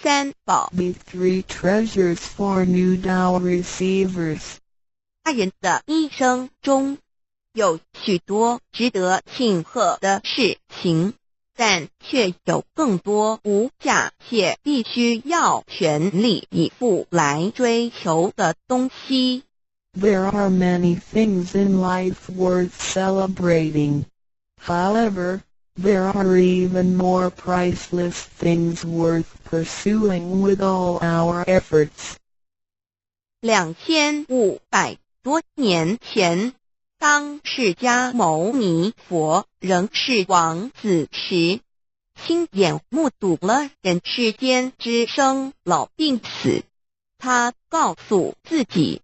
三宝 be 3 treasures for new Tao receivers. 他人的一生中有许多值得庆贺的事情，但却有更多无价且必须要全力以赴来追求的东西。There are many things in life worth celebrating. However, there are even more priceless things worth pursuing with all our efforts. 2500多年前，当释迦牟尼佛仍是王子时，亲眼目睹了人世间之生老病死。他告诉自己，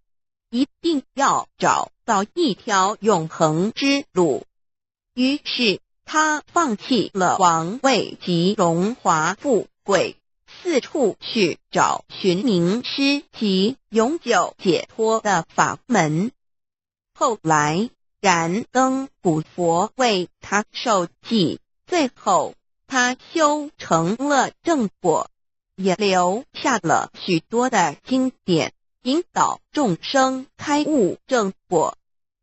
一定要找到一条永恒之路。于是他放弃了王位及荣华富贵，四处去找寻名师及永久解脱的法门。后来燃灯古佛为他受记，最后他修成了正果，也留下了许多的经典，引导众生开悟正果。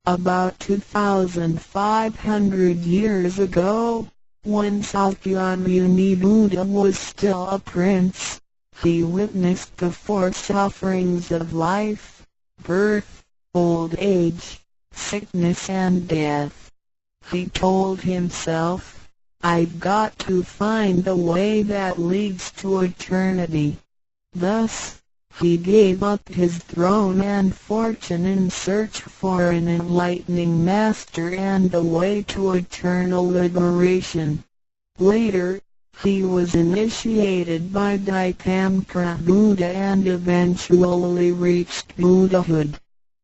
About 2,500 years ago, when Sakyamuni Buddha was still a prince, he witnessed the 4 sufferings of life: birth, old age, sickness and death. He told himself, "I've got to find the way that leads to eternity." Thus, he gave up his throne and fortune in search for an enlightening master and a way to eternal liberation. Later, he was initiated by Daikamkara Buddha and eventually reached Buddhahood.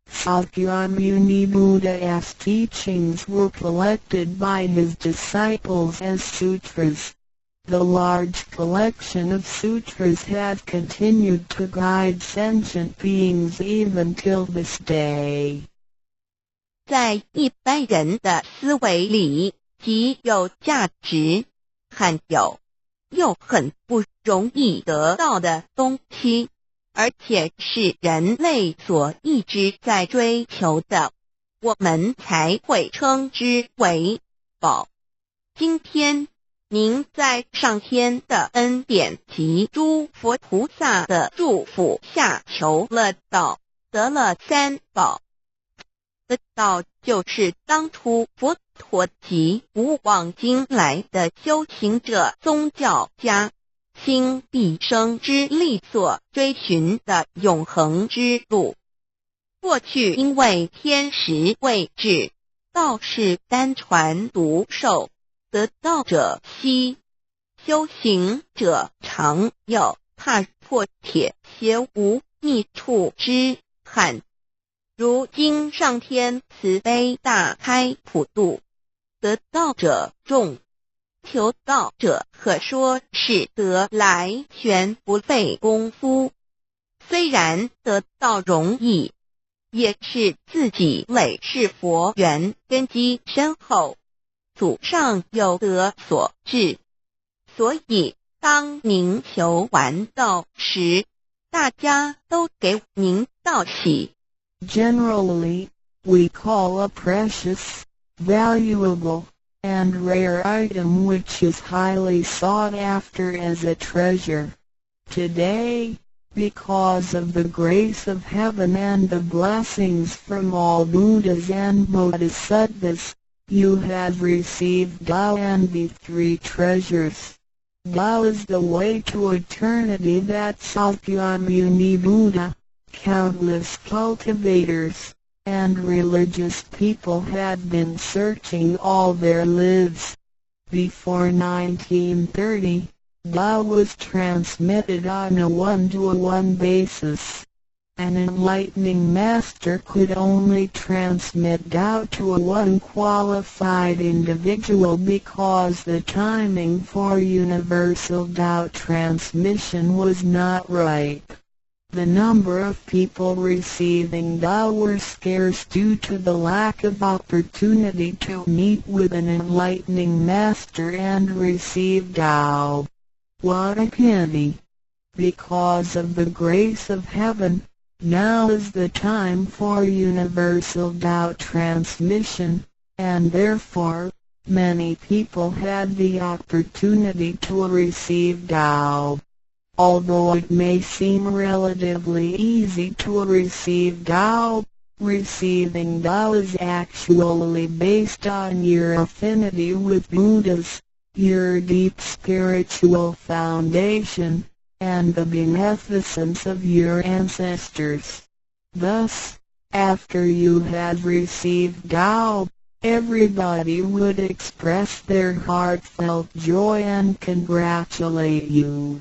Sakyamuni Buddha's teachings were collected by his disciples as sutras. The large collection of sutras has continued to guide sentient beings even till this day. 在一般人的思维里，极有价值、罕有又很不容易得到的东西，而且是人类所一直在追求的，我们才会称之为宝。今天您在上天的恩典及诸佛菩萨的祝福下求了道，得了3宝。这道就是当初佛陀及古往今来的修行者、宗教家倾毕生之力所追寻的永恒之路。过去因为天时未至，道是单传独授，得道者稀，修行者常有，踏破铁鞋无觅处之憾。如今上天慈悲大开普渡，得道者众，求道者可说是得来全不费功夫。虽然得道容易，也是自己累世佛缘根基深厚，祖上有德所致。所以当您求完道时，大家都给您道喜。Generally, we call a precious, valuable, and rare item which is highly sought after as a treasure. Today, because of the grace of heaven and the blessings from all Buddhas and Bodhisattvas, you have received Tao and the 3 treasures. Tao is the way to eternity that Sakyamuni Buddha, countless cultivators, and religious people had been searching all their lives. Before 1930, Tao was transmitted on a 1-to-1 basis. An enlightening master could only transmit Tao to a one qualified individual because the timing for universal Tao transmission was not ripe. The number of people receiving Tao were scarce due to the lack of opportunity to meet with an enlightening master and receive Tao. What a pity! Because of the grace of heaven, now is the time for universal Tao transmission, and therefore, many people had the opportunity to receive Tao. Although it may seem relatively easy to receive Tao, receiving Tao is actually based on your affinity with Buddhas, your deep spiritual foundation, and the beneficence of your ancestors. Thus, after you had received Tao, everybody would express their heartfelt joy and congratulate you.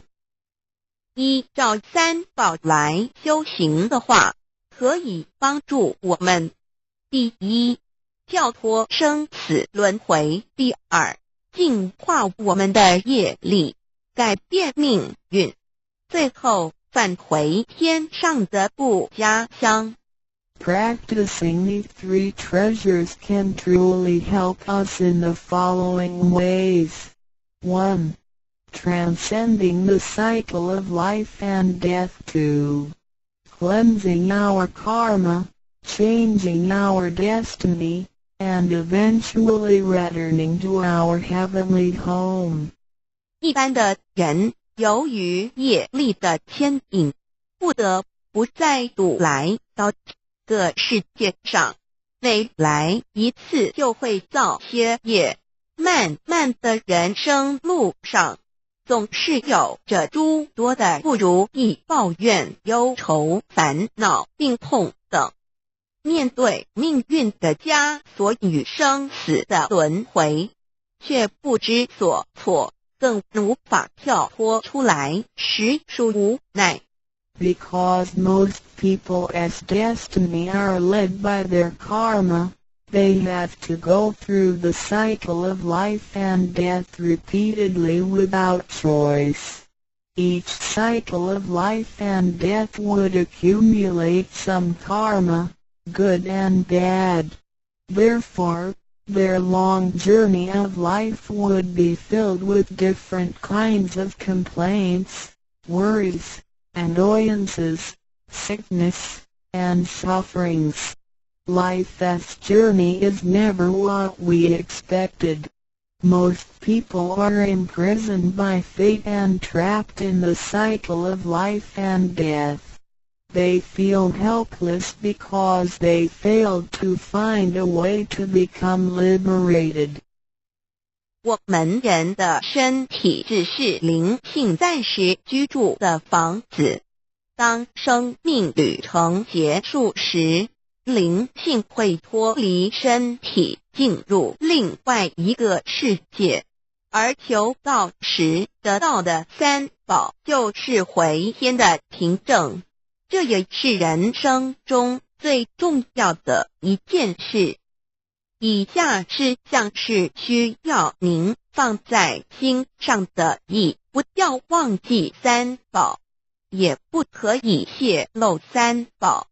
依照三宝来修行的话，可以帮助我们：第一，跳脱生死轮回；第二，净化我们的业力，改变命运；最后，返回天上的故家乡。Practicing these three treasures can truly help us in the following ways. 1. Transcending the cycle of life and death. 2. Cleansing our karma, changing our destiny, and eventually returning to our heavenly home. 一般的人由于业力的牵引，不得不再度来到这个世界上，每来一次就会造些业，漫漫的人生路上，总是有着诸多的不如意、抱怨、忧愁、烦恼、病痛等。面对命运的枷锁与生死的轮回，却不知所措，更无法跳脱出来，实属无奈。Because most people as destiny are led by their karma, they have to go through the cycle of life and death repeatedly without choice. Each cycle of life and death would accumulate some karma, good and bad. Therefore, their long journey of life would be filled with different kinds of complaints, worries, annoyances, sickness, and sufferings. Life's journey is never what we expected. Most people are imprisoned by fate and trapped in the cycle of life and death. They feel helpless because they failed to find a way to become liberated. 我们人的身体只是灵性暂时居住的房子，当生命旅程结束时，灵性会脱离身体，进入另外一个世界，而求道时得到的三宝就是回天的凭证。这也是人生中最重要的一件事。以下是像是需要您放在心上的意，不要忘记三宝，也不可以泄露三宝。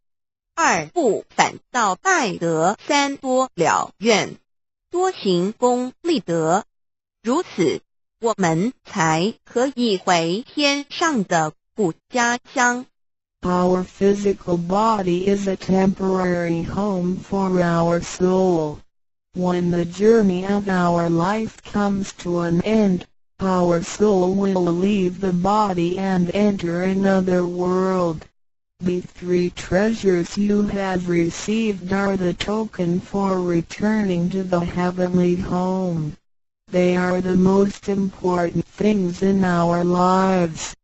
二不反倒败得三多了愿，多行功立德，如此我们才可以回天上的故家乡。Our physical body is a temporary home for our soul. When the journey of our life comes to an end, our soul will leave the body and enter another world. The three treasures you have received are the token for returning to the heavenly home. They are the most important things in our lives.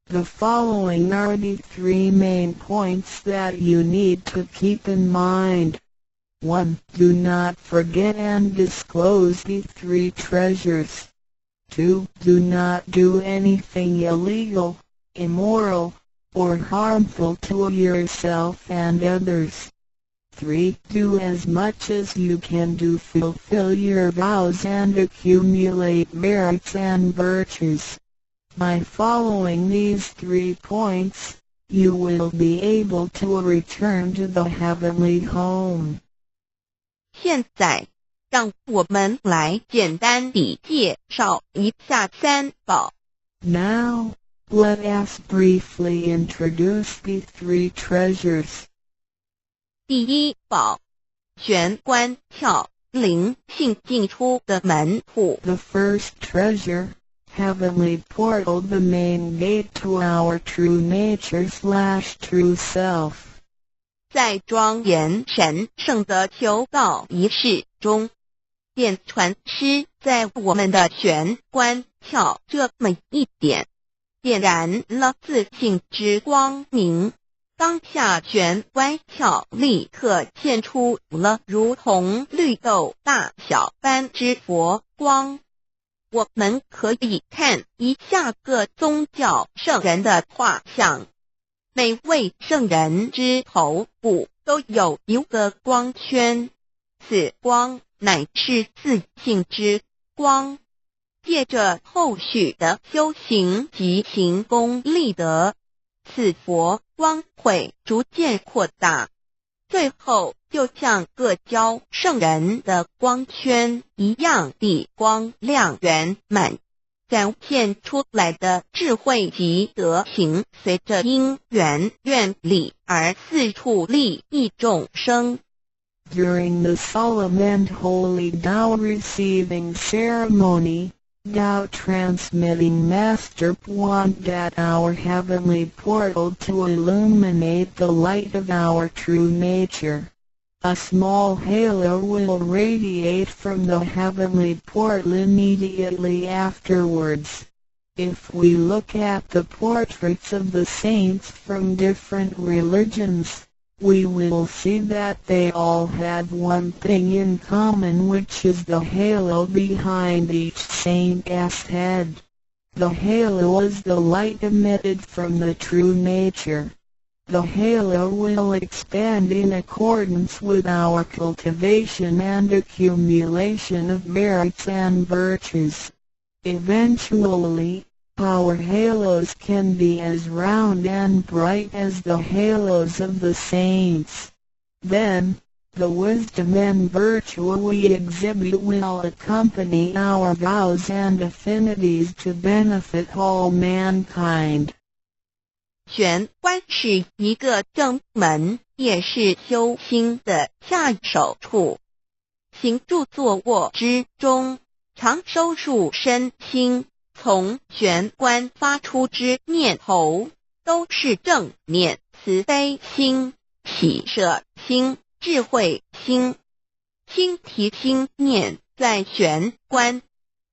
The following are the three main points that you need to keep in mind. 1. Do not forget and disclose the three treasures. 2. Do not do anything illegal, immoral, or harmful to yourself and others. 3. Do as much as you can to fulfill your vows and accumulate merits and virtues. By following these 3 points, you will be able to return to the heavenly home. 现在，让我们来简单地介绍一下三宝。Now, Let us briefly introduce the three treasures. 第一宝，玄关窍，灵性进出的门户。 The first treasure, heavenly portal, the main gate to our true nature/true self. 在庄严神圣的求道仪式中，电传师在我们的玄关窍这么一点，点燃了自信之光明。当下玄关窍立刻现出了如同绿豆大小般之佛光。我们可以看一下各宗教圣人的画像，每位圣人之头部都有一个光圈，此光乃是自信之光。借着后续的修行及行功立德，此佛光会逐渐扩大，最后就像各教圣人的光圈一样地光亮圆满，展现出来的智慧及德行，随着因缘愿力而四处利益众生。 During the solemn and holy Tao receiving ceremony, Tao transmitting Master pointed at our heavenly portal to illuminate the light of our true nature. A small halo will radiate from the heavenly portal immediately afterwards. If we look at the portraits of the saints from different religions, we will see that they all had one thing in common, which is the halo behind each saint's head. The halo is the light emitted from the true nature. The halo will expand in accordance with our cultivation and accumulation of merits and virtues. Eventually, our halos can be as round and bright as the halos of the saints. Then, the wisdom and virtue we exhibit will accompany our vows and affinities to benefit all mankind. 玄关是一个正门，也是修心的下手处。行住坐卧之中，常收束身心，从玄关发出之念头，都是正念、慈悲心、喜舍心、智慧心。心提心念在玄关，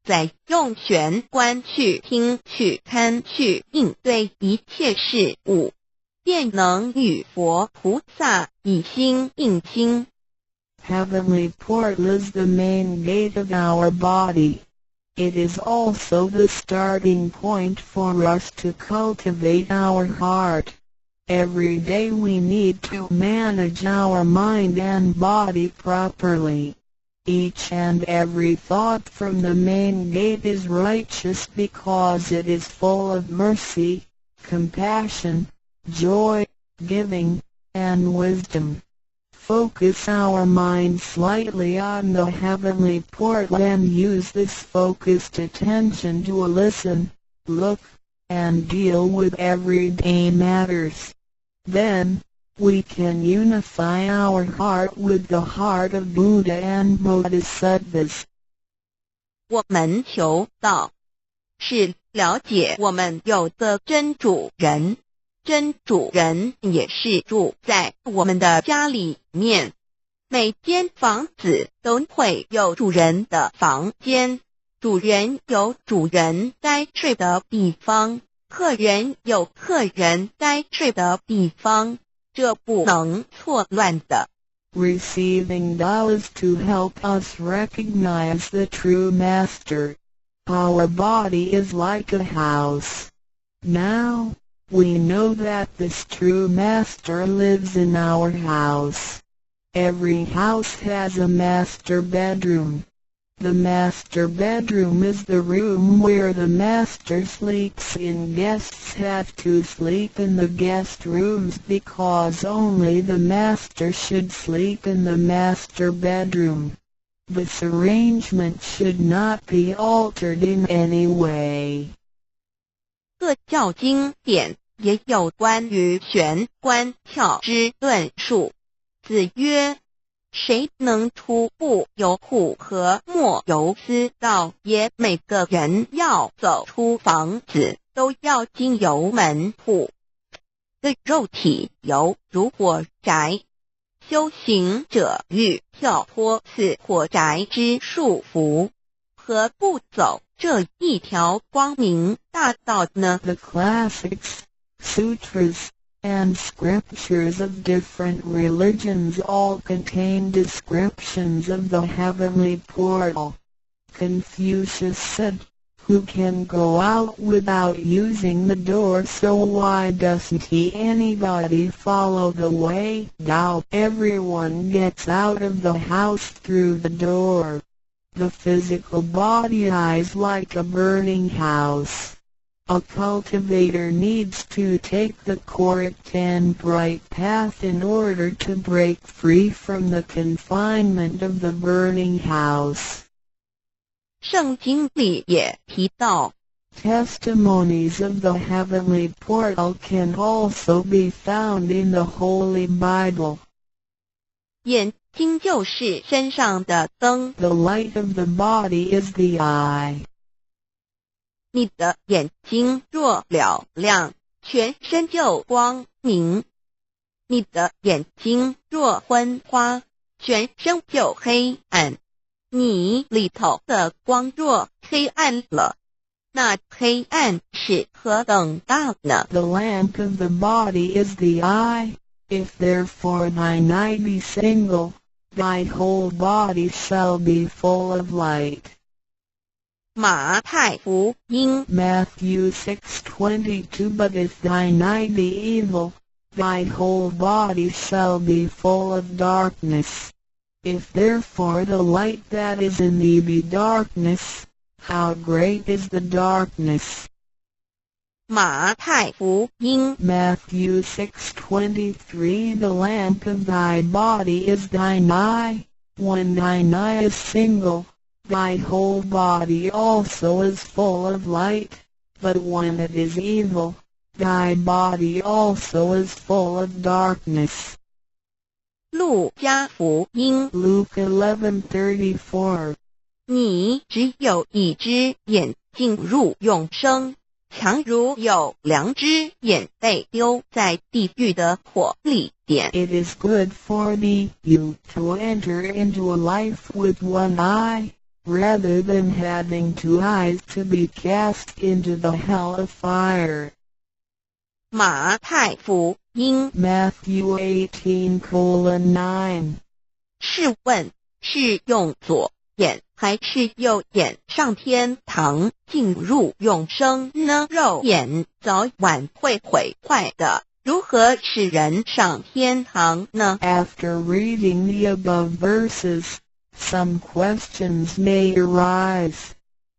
再用玄关去听、去看、去应对一切事物，便能与佛菩萨以心应心。Heavenly portal is the main gate of our body. It is also the starting point for us to cultivate our heart. Every day we need to manage our mind and body properly. Each and every thought from the main gate is righteous because it is full of mercy, compassion, joy, giving, and wisdom. Focus our mind slightly on the heavenly portal and use this focused attention to listen, look, and deal with everyday matters. Then, we can unify our heart with the heart of Buddha and Bodhisattvas. 我们求道，是了解我们有的真主人。真主人也是住在我们的家里面，每间房子都会有主人的房间，主人有主人该睡的地方，客人有客人该睡的地方，这不能错乱的。Receiving Tao is to help us recognize the true master. Our body is like a house. Now, we know that this true master lives in our house. Every house has a master bedroom. The master bedroom is the room where the master sleeps in. Guests have to sleep in the guest rooms because only the master should sleep in the master bedroom. This arrangement should not be altered in any way. 各教经典也有关于玄关窍之论述。子曰：谁能初步由苦和莫由思道也？每个人要走出房子，都要经由门户。个肉体犹如火宅，修行者欲跳脱此火宅之束缚，何不走这一条光明大道呢？ The classics, sutras, and scriptures of different religions all contain descriptions of the heavenly portal. Confucius said, "Who can go out without using the door, so why doesn't anybody follow the way? Now everyone gets out of the house through the door." The physical body is like a burning house. A cultivator needs to take the correct and bright path in order to break free from the confinement of the burning house. 圣经里也提到 Testimonies of the heavenly portal can also be found in the Holy Bible. 眼睛就是身上的灯， The light of the body is the eye. 你的眼睛若了亮，全身就光明；你的眼睛若昏花，全身就黑暗。你里头的光若黑暗了，那黑暗是何等大呢？ The lamp of the body is the eye. If therefore thine eye be single, thy whole body shall be full of light. 马太福音 Matthew 6:22 But if thine eye be evil, thy whole body shall be full of darkness. If therefore the light that is in thee be darkness, how great is the darkness? 马太福音 Matthew 6:23 The lamp of thy body is thine eye. When thine eye is single, thy whole body also is full of light, but when it is evil, thy body also is full of darkness. 路加福音 Luke 11:34你只有一只眼进入永生，强如有两只眼被丢在地狱的火里点。 It is good for thee, you to enter into a life with one eye, rather than having two eyes to be cast into the hell of fire. 马太福音 Matthew 18:9试问是用左眼还是右眼上天堂进入永生呢？肉眼早晚会毁坏的，如何使人上天堂呢？ After reading the above verses, some questions may arise.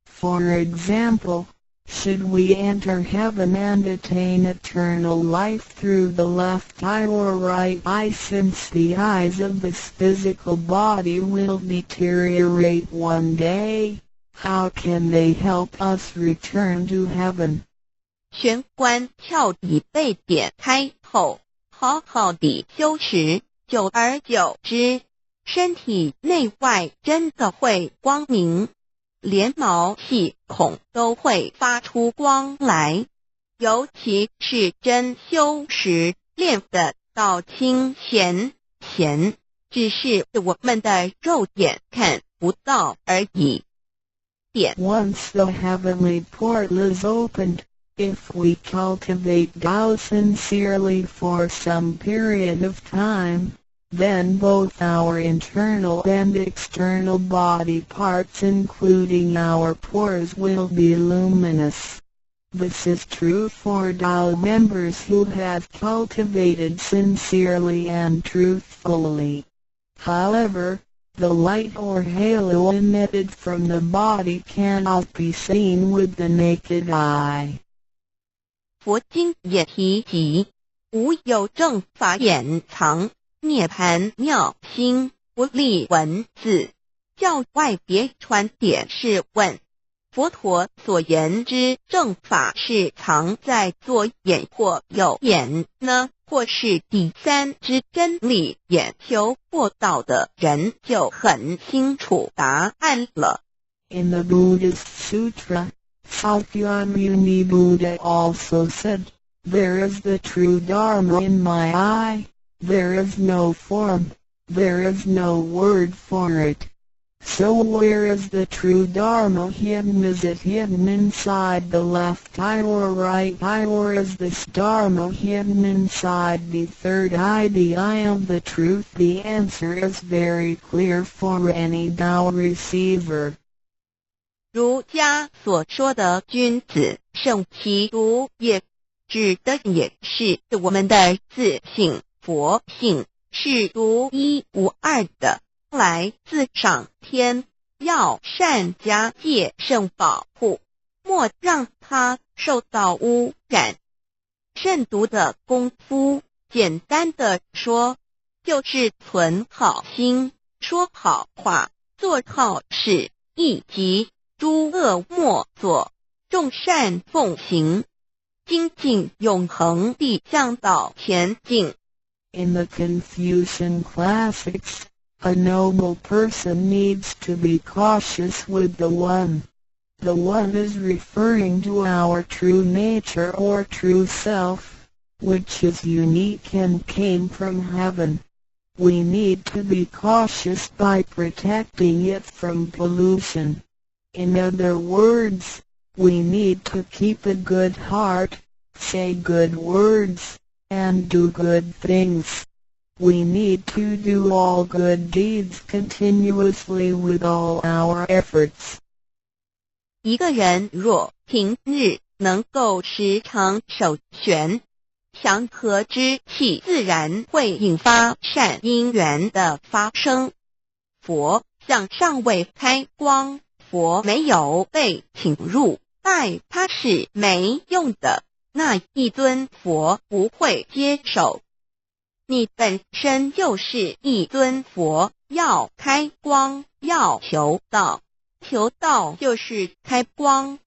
For example, should we enter heaven and attain eternal life through the left eye or right eye, since the eyes of this physical body will deteriorate one day? How can they help us return to heaven? 玄关窍已被点开后，好好地修持，久而久之，身体内外真的会光明，连毛细孔都会发出光来。尤其是真修持练得到清闲，只是我们的肉眼看不到而已。点 Once the heavenly portal is opened, if we cultivate Tao sincerely for some period of time, then both our internal and external body parts including our pores will be luminous. This is true for Tao members who have cultivated sincerely and truthfully. However, the light or halo emitted from the body cannot be seen with the naked eye. 佛经也提及，无有正法掩藏，涅盘妙心，不立文字，教外别传点是问，佛陀所言之正法是藏在左眼或右眼呢，或是第三之真理，眼求过道的人就很清楚答案了。In the Buddhist Sutra, Sakyamuni Buddha also said, "There is the true Dharma in my eye, there is no form, there is no word for it." So where is the true Dharma hidden? Is it hidden inside the left eye or right eye, or is this Dharma hidden inside the third eye, the eye of the truth? The answer is very clear for any Tao receiver. 儒家所说的君子圣其独也，指的也是我们的自性，佛性是独一无二的，来自上天，要善加戒慎保护，莫让它受到污染。慎独的功夫，简单的说，就是存好心，说好话，做好事，以及诸恶莫作，众善奉行，精进永恒地向导前进。In the Confucian classics, a noble person needs to be cautious with the One. The One is referring to our true nature or true self, which is unique and came from heaven. We need to be cautious by protecting it from pollution. In other words, we need to keep a good heart, say good words, and do good things. We need to do all good deeds continuously with all our efforts. 一个人若平日能够时常守玄，祥和之气自然会引发善因缘的发生。佛像尚未开光，佛没有被请入，拜他是没用的，那一尊佛不会接受。你本身就是一尊佛，要开光，要求道，求道就是开光，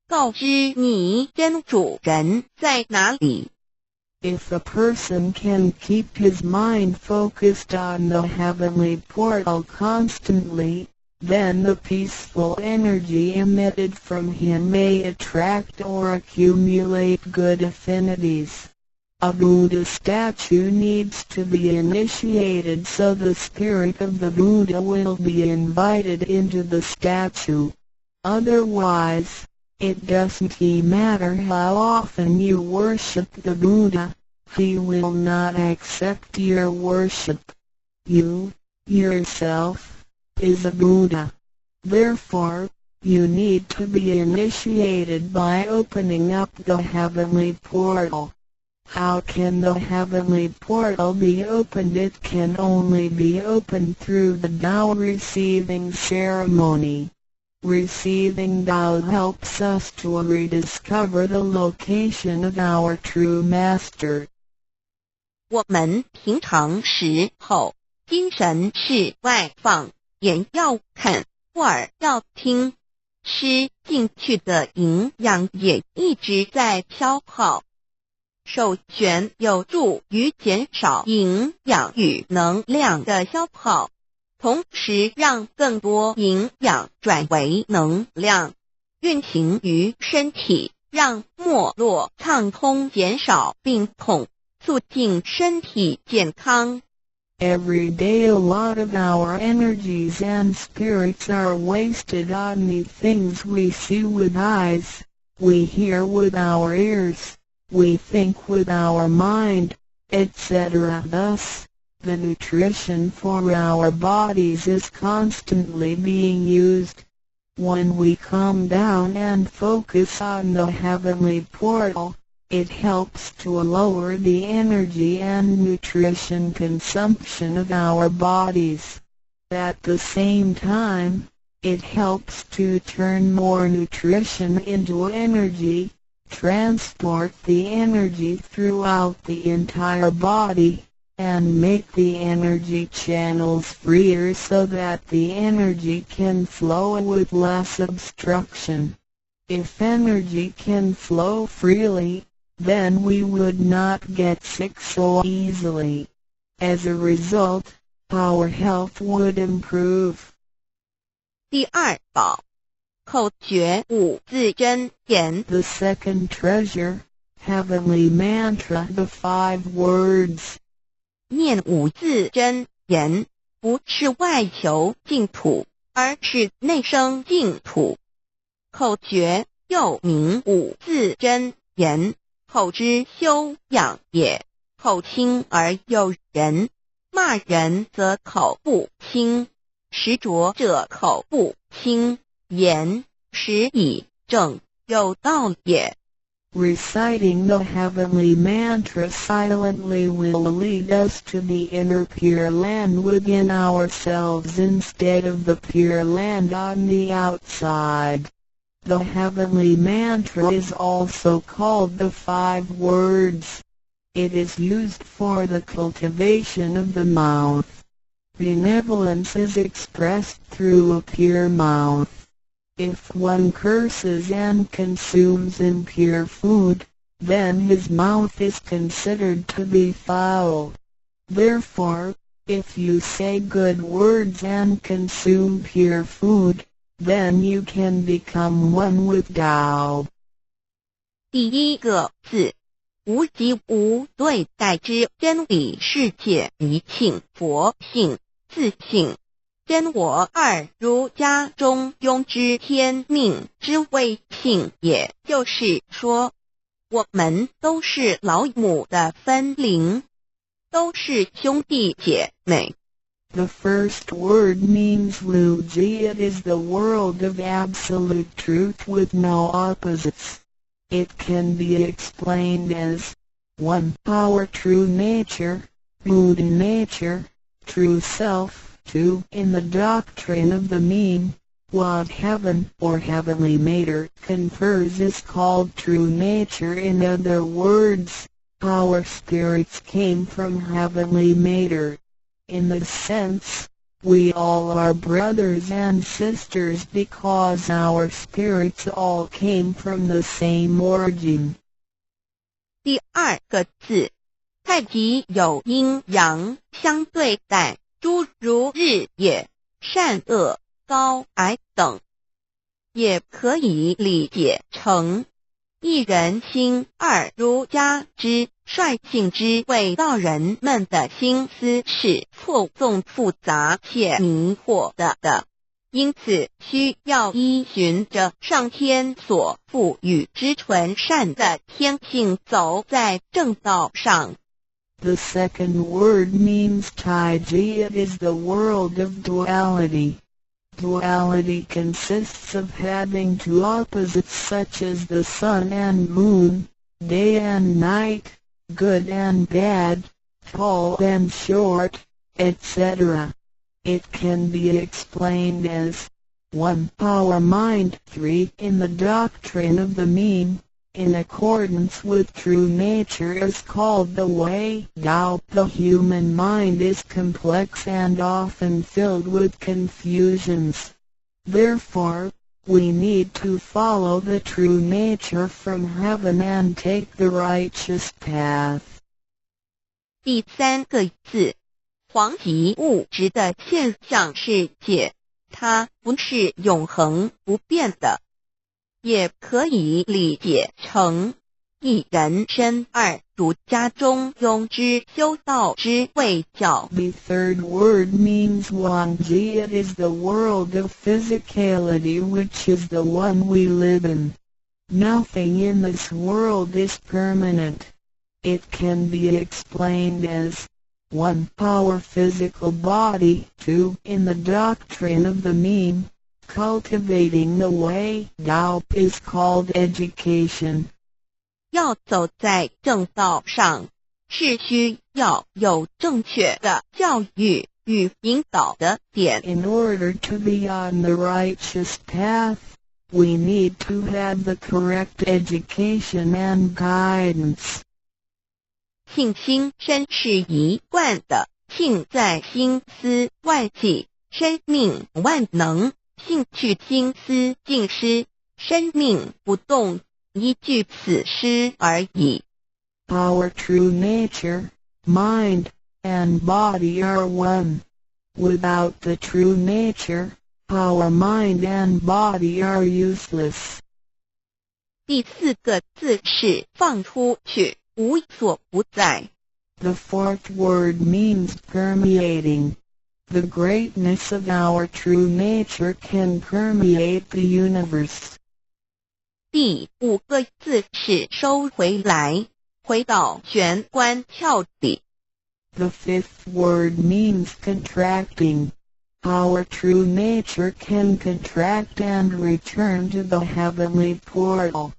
告知你真主人在哪里。If a person can keep his mind focused on the heavenly portal constantly, then the peaceful energy emitted from him may attract or accumulate good affinities. A Buddha statue needs to be initiated so the spirit of the Buddha will be invited into the statue. Otherwise, it doesn't matter how often you worship the Buddha, he will not accept your worship. You, yourself, is a Buddha. Therefore, you need to be initiated by opening up the heavenly portal. How can the heavenly portal be opened? It can only be opened through the Tao receiving ceremony. Receiving Tao helps us to rediscover the location of our true master. 我们平常时候，精神是外放，眼要看，耳要听，吃进去的营养也一直在消耗。守玄有助于减少营养与能量的消耗，同时让更多营养转为能量，运行于身体，让脉络畅通，减少病痛，促进身体健康。Every day a lot of our energies and spirits are wasted on the things we see with eyes, we hear with our ears, we think with our mind, etc. Thus, the nutrition for our bodies is constantly being used. When we calm down and focus on the heavenly portal, it helps to lower the energy and nutrition consumption of our bodies. At the same time, it helps to turn more nutrition into energy, transport the energy throughout the entire body, and make the energy channels freer so that the energy can flow with less obstruction. If energy can flow freely, then we would not get sick so easily. As a result, our health would improve. 第二宝，口诀五字真言。 The second treasure, heavenly mantra, the 5 words. 念五字真言，不是外求净土，而是内生净土。口诀又名五字真言，口之修养也。口轻而诱人，骂人则口不轻，实着者口不轻，言实以正，有道也。 Reciting the heavenly mantra silently will lead us to the inner Pure Land within ourselves instead of the Pure Land on the outside. The heavenly mantra is also called the 5 words. It is used for the cultivation of the mouth. Benevolence is expressed through a pure mouth. If one curses and consumes impure food, then his mouth is considered to be foul. Therefore, if you say good words and consume pure food, then you can become one with Tao. 第一个字，无即无对待之真理世界一性佛性自性。真我二儒家中庸之天命之谓性，也就是说，我们都是老母的分灵，都是兄弟姐妹。 The first word means Luji. It is the world of absolute truth with no opposites. It can be explained as 1. Our true nature, Buddha nature, true self. 2. In the doctrine of the mean, what heaven or heavenly matter confers is called true nature. In other words, our spirits came from heavenly matter. In this sense, we all are brothers and sisters because our spirits all came from the same origin. 第二个字，太极有阴阳相对待。 诸如日夜、善恶、高矮等，也可以理解成一人心二儒家之率性之谓道人们的心思是错综复杂且迷惑的，因此需要依循着上天所赋予之纯善的天性走在正道上。 The second word means Taiji. It is the world of duality. Duality consists of having 2 opposites such as the sun and moon, day and night, good and bad, tall and short, etc. It can be explained as 1. Our mind. 3. In the doctrine of the mean, in accordance with true nature is called the way. Tao. The human mind is complex and often filled with confusions. Therefore, we need to follow the true nature from heaven and take the righteous path. 第三个字，黄极物质的现象世界，它不是永恒不变的。 也可以理解成一人身二儒家中庸之修道之谓教。 The third word means Wangji. It is the world of physicality which is the one we live in. Nothing in this world is permanent. It can be explained as 1. Our physical body. 2. In the doctrine of the mean, cultivating the way, Tao, is called education. 要走在正道上，是需要有正确的教育与引导的点。 In order to be on the righteous path, we need to have the correct education and guidance. 庆心身是一贯的，庆在心思万计，生命万能，兴趣心思尽失，生命不动，一句此诗而已。Our true nature, mind, and body are one. Without the true nature, our mind and body are useless. 第4个字是放出去，无所不在。The fourth word means permeating. The greatness of our true nature can permeate the universe. 第5个字是收回来，回到玄关窍里。The fifth word means contracting. Our true nature can contract and return to the heavenly portal.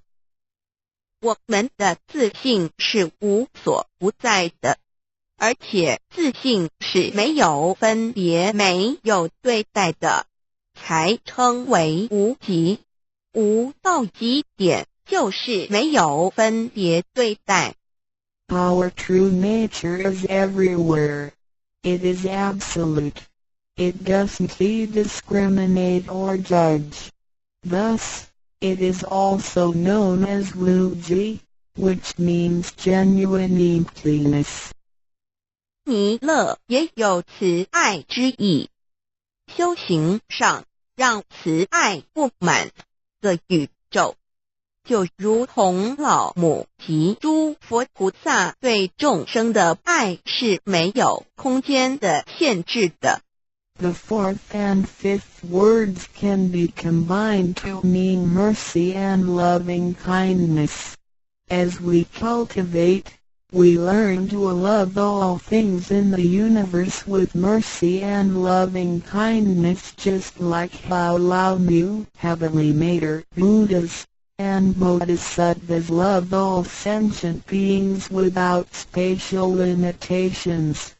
我们的自信是无所不在的，而且自信是没有分别、没有对待的，才称为无极。无到极点就是没有分别对待。Our true nature is everywhere. It is absolute. It doesn't discriminate or judge. Thus, it is also known as Wuji, which means genuine emptiness. 弥勒也有慈爱之意，修行上让慈爱布满个宇宙，就如同老母及诸佛菩萨对众生的爱是没有空间的限制的。The fourth and fifth words can be combined to mean mercy and loving kindness. As we cultivate, we learn to love all things in the universe with mercy and loving kindness, just like how Lao Mu, Heavenly Mater, Buddhas, and Bodhisattvas love all sentient beings without spatial limitations.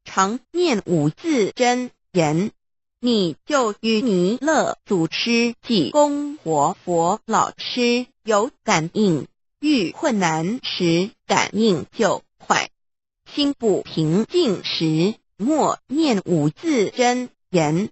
常念5字真言，你就与弥勒祖师及供活佛老师有感应，遇困难时感应就快，心不平静时默念5字真言，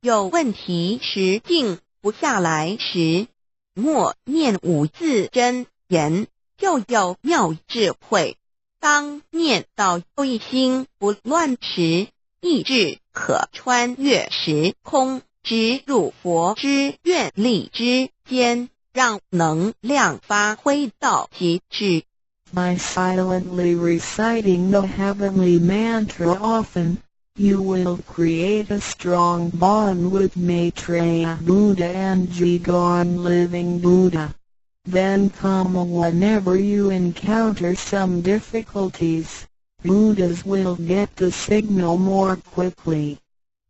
有问题时静不下来时默念5字真言，就有妙智慧。当念到一心不乱时，意志可穿越时空，直入佛之愿力之间，让能量发挥到极致。By silently reciting the heavenly mantra often, you will create a strong bond with Maitreya Buddha and Jigon Living Buddha. Then come whenever you encounter some difficulties, Buddhas will get the signal more quickly.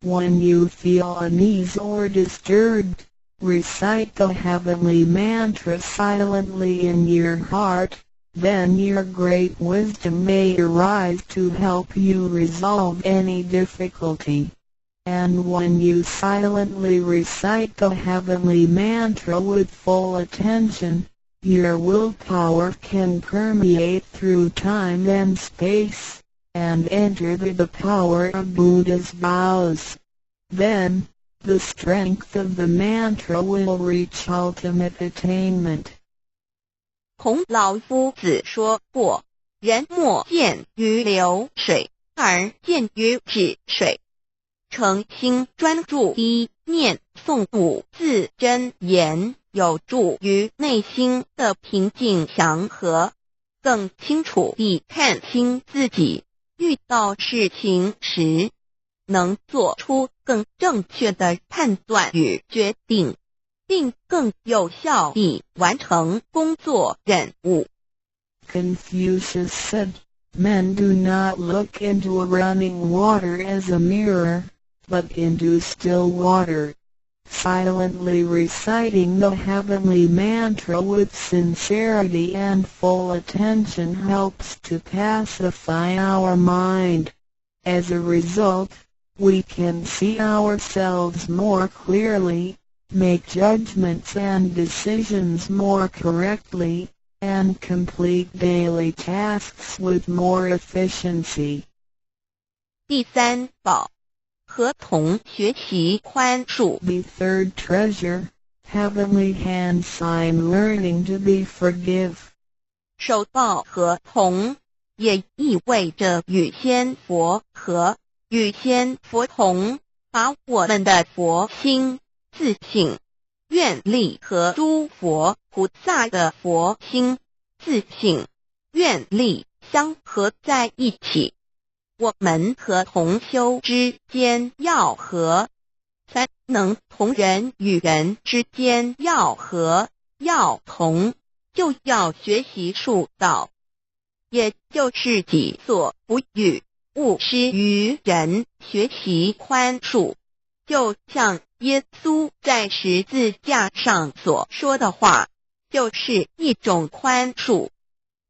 When you feel unease or disturbed, recite the heavenly mantra silently in your heart, then your great wisdom may arise to help you resolve any difficulty. And when you silently recite the heavenly mantra with full attention, your willpower can permeate through time and space, and enter the power of Buddha's vows. Then, the strength of the mantra will reach ultimate attainment. 孔老夫子说过，人莫见于流水，而见于止水。诚心专注一念诵5字真言，有助于内心的平静祥和，更清楚地看清自己，遇到事情时能做出更正确的判断与决定，并更有效地完成工作任务。Confucius said, "Men do not look into running water as a mirror, but into still water." Silently reciting the heavenly mantra with sincerity and full attention helps to pacify our mind. As a result, we can see ourselves more clearly, make judgments and decisions more correctly, and complete daily tasks with more efficiency. 第三宝，和同学习宽恕。The third treasure, heavenly hand sign learning to be forgive. 受报和同也意味着与仙佛和，与仙佛同，把我们的佛心、自性、愿力和诸佛菩萨的佛心、自性、愿力相合在一起。我们和同修之间要和，才能同人与人之间要和要同，就要学习术道，也就是己所不欲，勿施于人，学习宽恕。就像耶稣在十字架上所说的话，就是一种宽恕。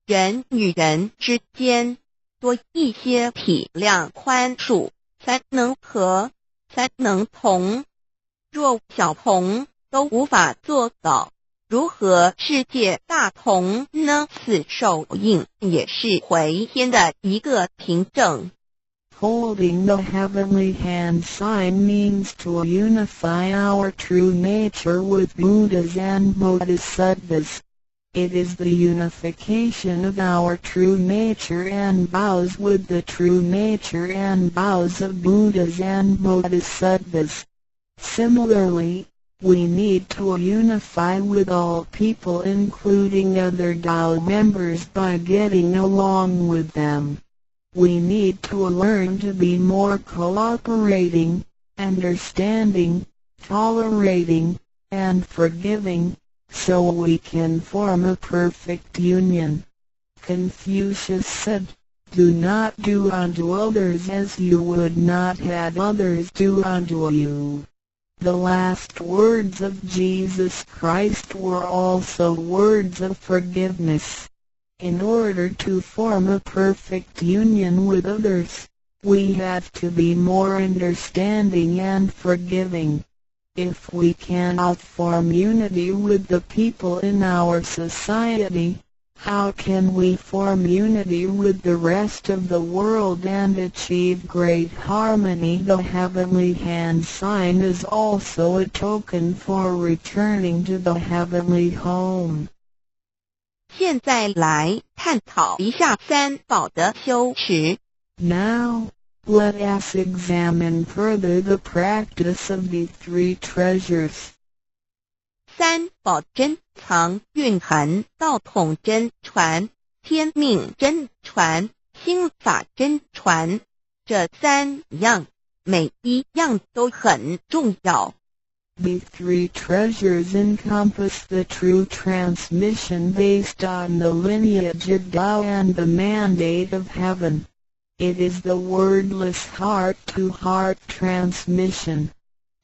人与人之间多一些体谅宽恕，才能和，才能同。若小同都无法做到，如何世界大同呢？此手印也是回天的一个凭证。Holding the heavenly hand sign means to unify our true nature with Buddhas and Bodhisattvas. It is the unification of our true nature and vows with the true nature and vows of Buddhas and Bodhisattvas. Similarly, we need to unify with all people including other Tao members by getting along with them. We need to learn to be more cooperating, understanding, tolerating, and forgiving, so we can form a perfect union. Confucius said, "Do not do unto others as you would not have others do unto you." The last words of Jesus Christ were also words of forgiveness. In order to form a perfect union with others, we have to be more understanding and forgiving. If we cannot form unity with the people in our society, how can we form unity with the rest of the world and achieve great harmony? The heavenly hand sign is also a token for returning to the heavenly home. 现在来探讨一下三宝的修持。Now, let us examine further the practice of the three treasures. 三宝珍藏蕴含道统真传、天命真传、心法真传，这三样，每一样都很重要。The three treasures encompass the true transmission based on the lineage of Tao and the mandate of heaven. It is the wordless heart-to-heart transmission.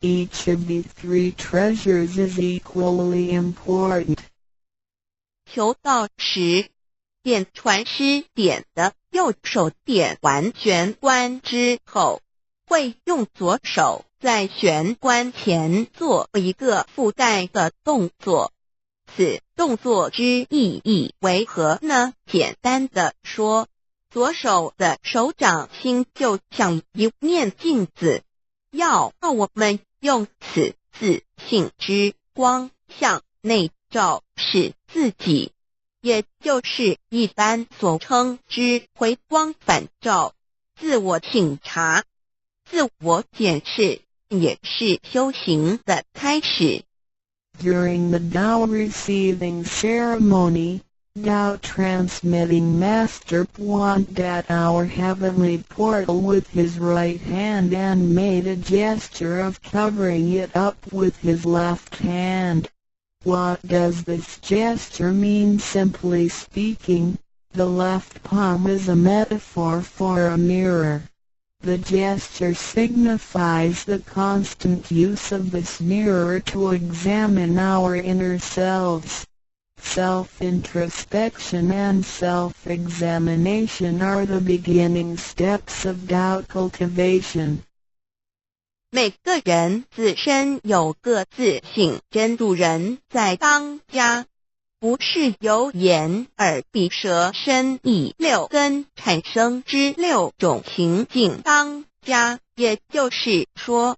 Each of the three treasures is equally important. 求道时，点传师点的右手点完玄关之后，会用左手在玄关前做一个附带的动作。此动作之意义为何呢？简单的说，左手的手掌心就像一面镜子，要我们用此自性之光向内照视自己，也就是一般所称之回光返照，自我省察、自我检视，也是修行的开始。During the Tao receiving ceremony, Tao transmitting Master pointed at our heavenly portal with his right hand and made a gesture of covering it up with his left hand. What does this gesture mean? Simply speaking, the left palm is a metaphor for a mirror. The gesture signifies the constant use of this mirror to examine our inner selves. Self-introspection and self-examination are the beginning steps of Tao cultivation. 每个人自身有个自性真主人在当家，不是由眼、耳、鼻、舌、身、意六根产生之六种情境当家，也就是说，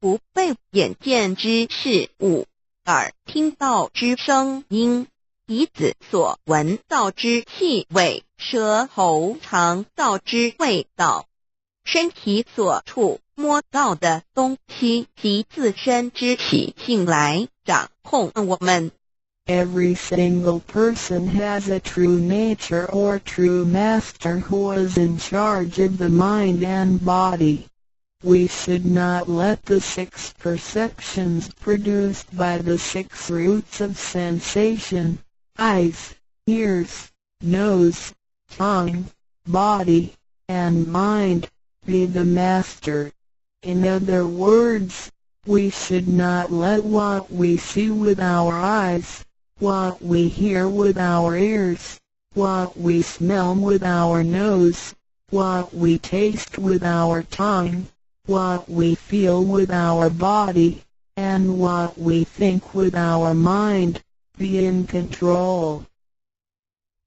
不被眼见之事物、耳听到之声音、鼻子所闻到之气味、舌头尝到之味道、身体所触摸到的东西及自身之习性来掌控我们。Every single person has a true nature or true master who is in charge of the mind and body. We should not let the 6 perceptions produced by the 6 roots of sensation, eyes, ears, nose, tongue, body, and mind, be the master. In other words, we should not let what we see with our eyes, what we hear with our ears, what we smell with our nose, what we taste with our tongue, what we feel with our body, and what we think with our mind, be in control.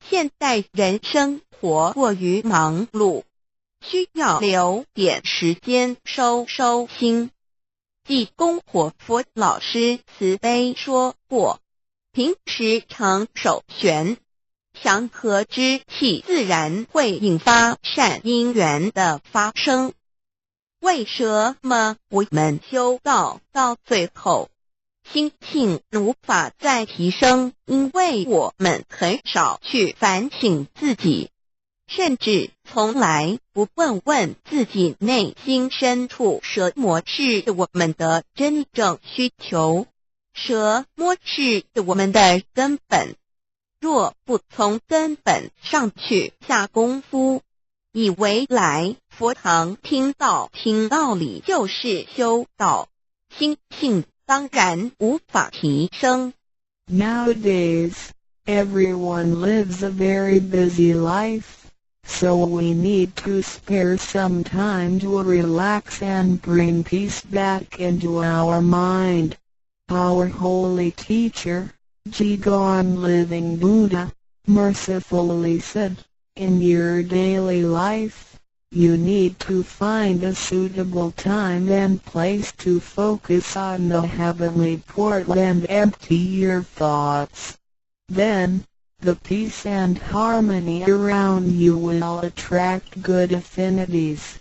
现代人生活过于忙碌，需要留点时间收心。济公活佛老师慈悲说过，平时常手旋，祥和之气自然会引发善因缘的发生。为什么我们修道到最后，心性无法再提升？因为我们很少去反省自己，甚至从来不问自己内心深处什么是我们的真正需求，什么是我们的根本。若不从根本上去下功夫，以为来佛堂听道理就是修道，心性当然无法提升。Nowadays, everyone lives a very busy life, so we need to spare some time to relax and bring peace back into our mind. Our holy teacher, Jigon Living Buddha, mercifully said, in your daily life, you need to find a suitable time and place to focus on the heavenly portal and empty your thoughts. Then, the peace and harmony around you will attract good affinities.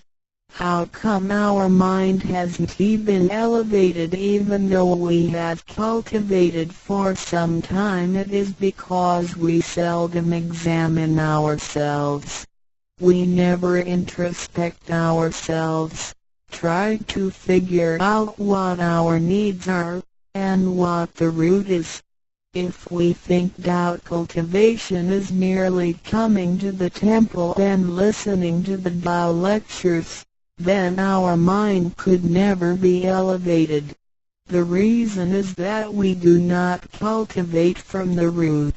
How come our mind hasn't been elevated even though we have cultivated for some time? It is because we seldom examine ourselves. We never introspect ourselves, try to figure out what our needs are, and what the root is. If we think doubt cultivation is merely coming to the temple and listening to the Tao lectures, then our mind could never be elevated. The reason is that we do not cultivate from the root.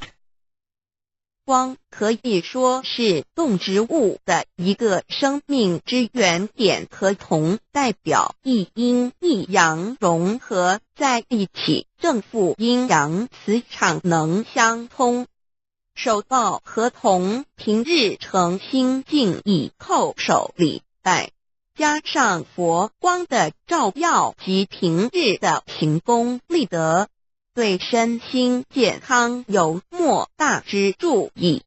光可以说是动植物的一个生命之原点和铜代表一阴一阳融合在一起，正负阴阳磁场能相通。手道和铜平日诚心敬意叩首礼拜，加上佛光的照耀及平日的行功立德，对身心健康有莫大之助益。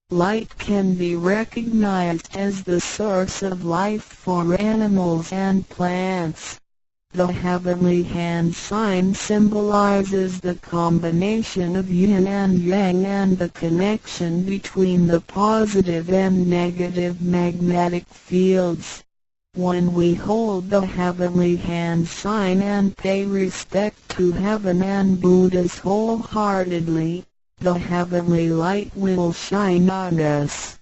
Light can be recognized as the source of life for animals and plants. The heavenly hand sign symbolizes the combination of yin and yang and the connection between the positive and negative magnetic fields. When we hold the heavenly hand sign and pay respect to heaven and Buddhas wholeheartedly, the heavenly light will shine on us.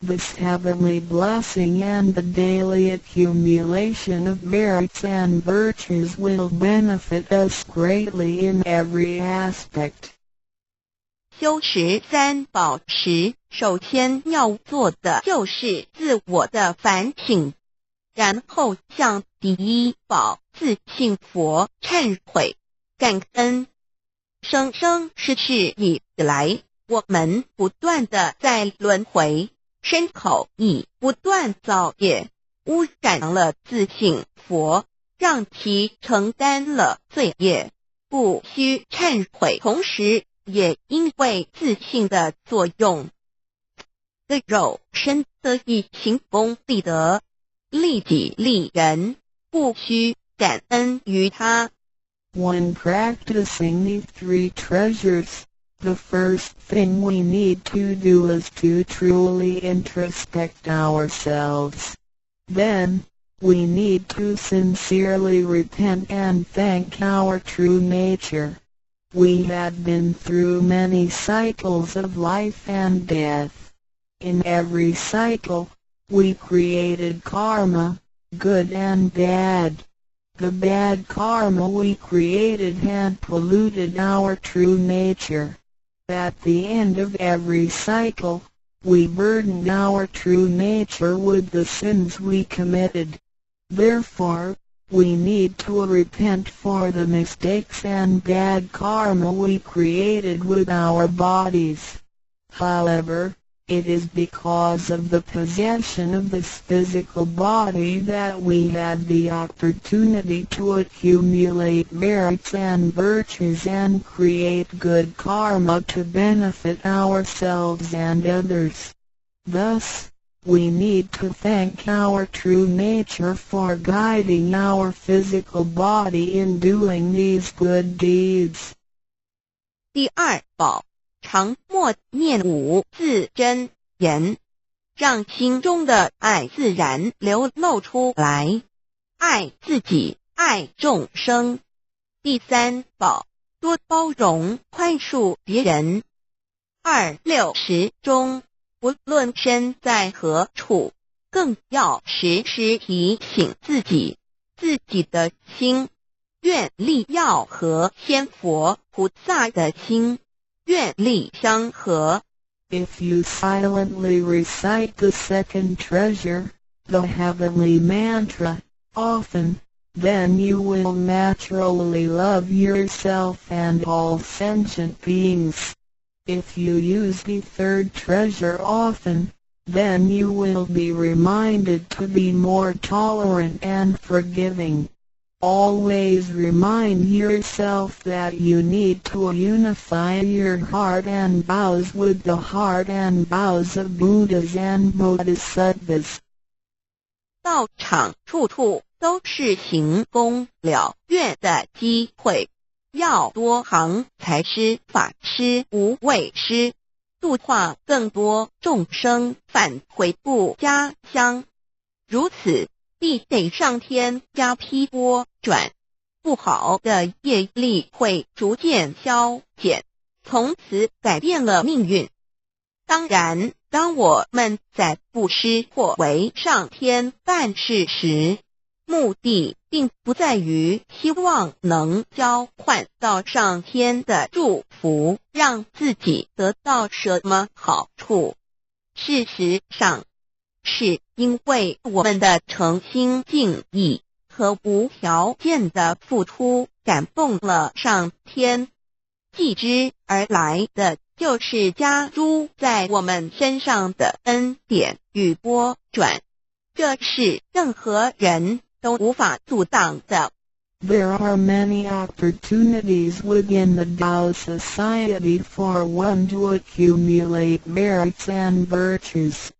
This heavenly blessing and the daily accumulation of merits and virtues will benefit us greatly in every aspect. 修持三宝时，首先要做的就是自我的反省，然后向第一宝自信佛忏悔、感恩。生生世世以来，我们不断地在轮回，身口意不断造业，污染了自性佛，让其承担了罪业，不需忏悔。同时也因为自性的作用，的肉身得以行功立德，利己利人，不需感恩于他。When practicing these three treasures, the first thing we need to do is to truly introspect ourselves. Then, we need to sincerely repent and thank our true nature. We had been through many cycles of life and death. In every cycle, we created karma, good and bad. The bad karma we created had polluted our true nature. At the end of every cycle, we burdened our true nature with the sins we committed. Therefore, we need to repent for the mistakes and bad karma we created with our bodies. However, it is because of the possession of this physical body that we had the opportunity to accumulate merits and virtues and create good karma to benefit ourselves and others. Thus, we need to thank our true nature for guiding our physical body in doing these good deeds. 第二宝，常默念五字真言，让心中的爱自然流露出来，爱自己，爱众生。第三宝，多包容宽恕别人。260中，不论身在何处，更要时时提醒自己的心，愿力要和仙佛菩萨的心愿力相合。If you silently recite the second treasure, the heavenly mantra, often, then you will naturally love yourself and all sentient beings. If you use the third treasure often, then you will be reminded to be more tolerant and forgiving. Always remind yourself that you need to unify your heart and vows with the heart and vows of Buddhas and Bodhisattvas. 道场处处都是行功了愿的机会，要多行财施法施无畏施，度化更多众生返回不家乡。如此必得上天加批拨转，不好的业力会逐渐消减，从此改变了命运。当然，当我们在布施或为上天办事时，目的并不在于希望能交换到上天的祝福，让自己得到什么好处。事实上，是因为我们的诚心敬意和无条件的付出感动了上天，继之而来的就是加诸在我们身上的恩典与拨转，这是任何人都无法阻挡的。There are many opportunities within the Tao Society for one to accumulate merits and virtues.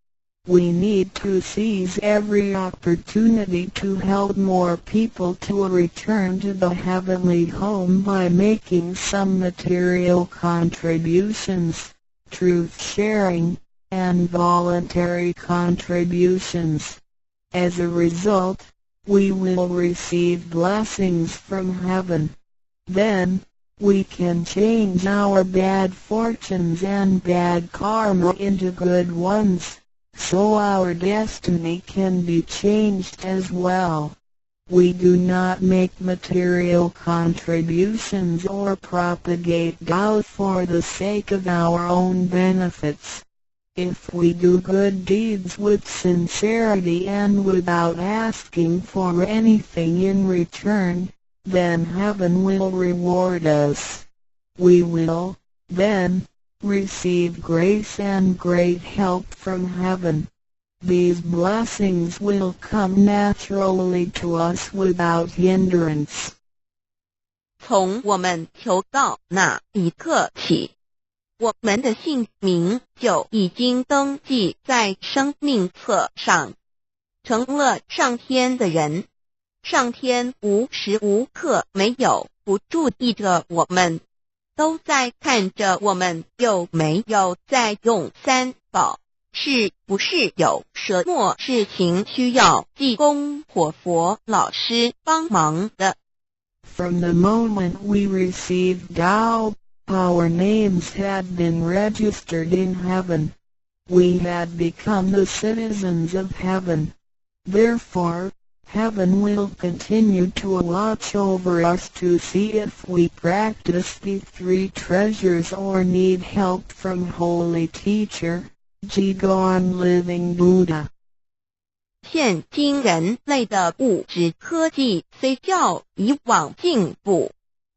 We need to seize every opportunity to help more people to return to the heavenly home by making some material contributions, truth sharing, and voluntary contributions. As a result, we will receive blessings from heaven. Then, we can change our bad fortunes and bad karma into good ones, so our destiny can be changed as well. We do not make material contributions or propagate Tao for the sake of our own benefits. If we do good deeds with sincerity and without asking for anything in return, then heaven will reward us. we will, then, receive grace and great help from heaven. These blessings will come naturally to us without hindrance. 从我们求告那一刻起，我们的姓名就已经登记在生命册上，成了上天的人。上天无时无刻没有不注意着我们，都在看着我们有没有在用三宝，是不是有什么事情需要济公活佛老师帮忙的。From the moment we received Tao, our names had been registered in heaven. We had become the citizens of heaven. Therefore, heaven will continue to watch over us to see if we practice the three treasures or need help from Holy Teacher, Jigon Living Buddha. 现今人类的物质科技虽较以往进步，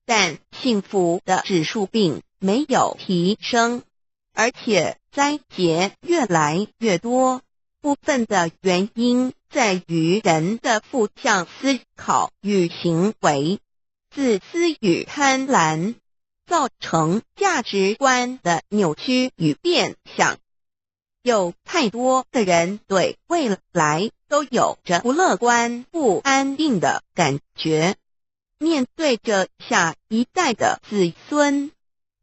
但幸福的指数并没有提升，而且灾劫越来越多。部分的原因在于人的负向思考与行为，自私与贪婪，造成价值观的扭曲与变相。有太多的人对未来都有着不乐观、不安定的感觉。面对着下一代的子孙，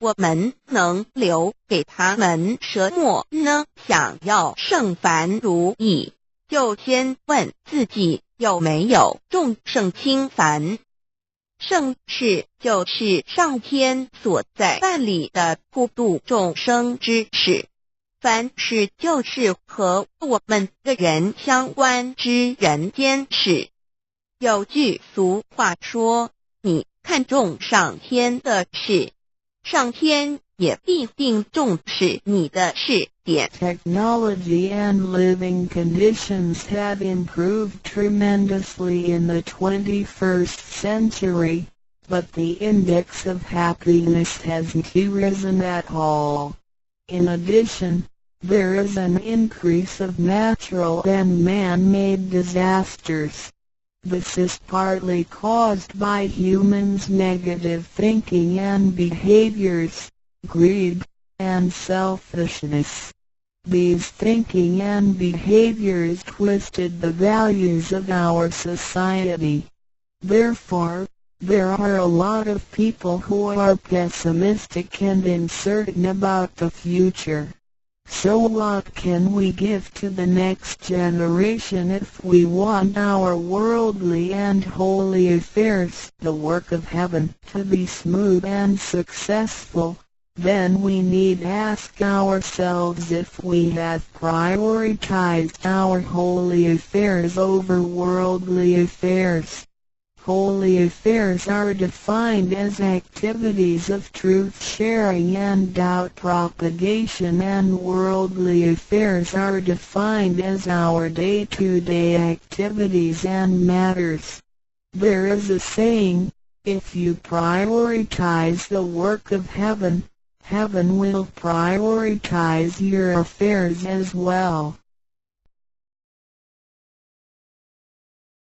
我们能留给他们什么呢？想要圣凡如意，就先问自己有没有众圣轻凡。圣事就是上天所在办理的普度众生之事，凡事就是和我们个人相关之人间事。有句俗话说，你看重上天的事，上天也必定重视你的事点。 Technology and living conditions have improved tremendously in the 21st century, but the index of happiness hasn't risen at all. In addition, there is an increase of natural and man-made disasters. This is partly caused by humans' negative thinking and behaviors, greed, and selfishness. These thinking and behaviors twisted the values of our society. Therefore, there are a lot of people who are pessimistic and uncertain about the future. So what can we give to the next generation if we want our worldly and holy affairs, the work of heaven, to be smooth and successful? Then we need ask ourselves if we have prioritized our holy affairs over worldly affairs. Holy affairs are defined as activities of truth-sharing and doubt propagation, and worldly affairs are defined as our day-to-day activities and matters. There is a saying, if you prioritize the work of heaven, heaven will prioritize your affairs as well.